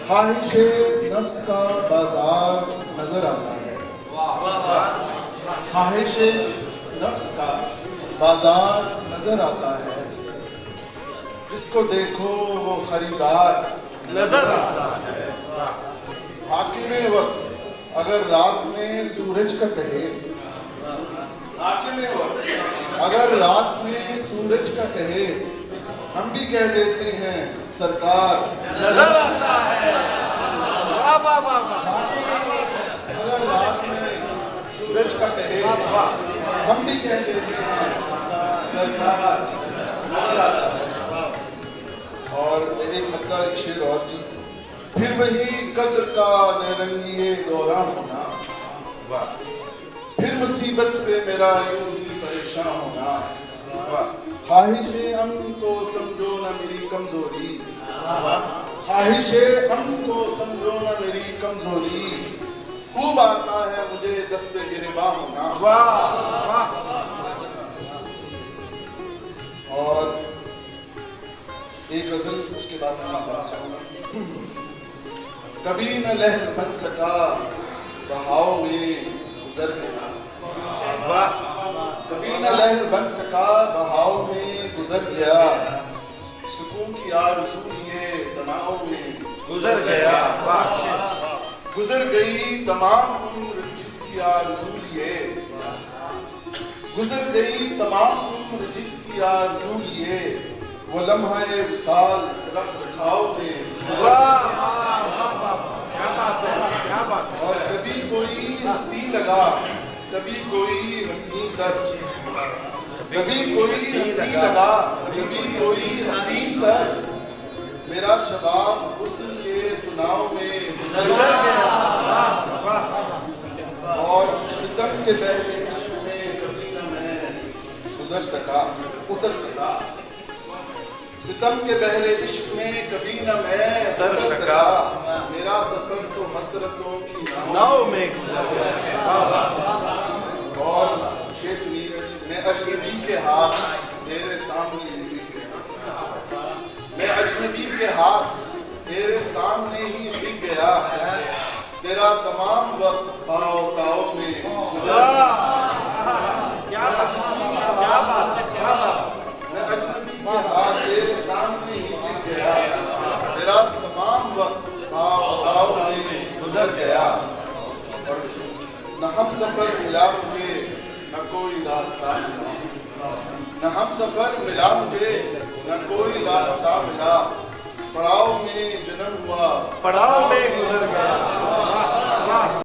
خواہش نفس کا بازار نظر آتا ہے، خواہش نفس کا بازار نظر آتا ہے، جس کو دیکھو وہ خریدار نظر آتا ہے۔ حاکم وقت اگر رات میں سورج کا کہے، حاکم وقت اگر رات میں سورج کا کہے، ہم بھی کہہ دیتے ہیں سرکار نظر آتا ہے۔ اگر رات میں سورج کا کہے، ہم بھی کہہ دیتے ہیں سرکار نظر آتا ہے۔ اور ایک مطلب ایک شعر اور جی، پھر وہی قدر کا نیرنگی دوران ہونا، پھر مصیبت پہ میرا یوں ہی پریشان ہونا، خواہش امن کو سمجھو نہ میری کمزوری، خواہش امن کو سمجھو نہ میری کمزوری، خوب آتا ہے مجھے دست گریباں ہونا۔ اور ایک غزل اس کے بعد میں پاس چاہوں گا۔ کبھی نہ لہر بن سکا بہاؤ میں گزر گیا، کبھی نہ لہر بن سکا بہاؤ میں گزر گیا، سکون کی آرزو لیے تناؤ میں گزر گیا، گزر گئی تمام عمر جس کی آرزو لیے، گزر گئی تمام عمر جس کی آرزو لیے، وہ لمحہ وصال رکھ رکھاؤ میں اور کبھی کوئی ہنسی لگا، کبھی کوئی حسین تر، کبھی کوئی ہنسی لگا، کبھی کوئی حسین تر، میرا شباب حسن کے چناؤ میں گزر گیا، اور ستم کے بحر عشق میں کبھی نہ میں گزر سکا، اتر سکا، ستم کے بحر عشق میں کبھی نہ میں اتر سکا، میرا سفر تو حسرتوں کی ناؤ میں گزر گیا۔ اور شیخ سنیے، میں اجنبی کے ہاتھ تیرے سامنے ہی بک گیا، میں اجنبی کے ہاتھ تیرے سامنے ہی بک گیا، تیرا تمام وقت پاؤ تاؤ میں گزر گیا۔ کیا بات ہے، میں اجنبی کے ہاتھ تیرے سامنے ہی بک گیا، تیرا تمام وقت پاؤ تاؤ میں گزر گیا، اور نہ ہم سفر ملا مجھے نہ کوئی راستہ ملا، نہ ہم سفر ملا مجھے نہ کوئی راستہ ملا، پڑاؤ میں جنم ہوا،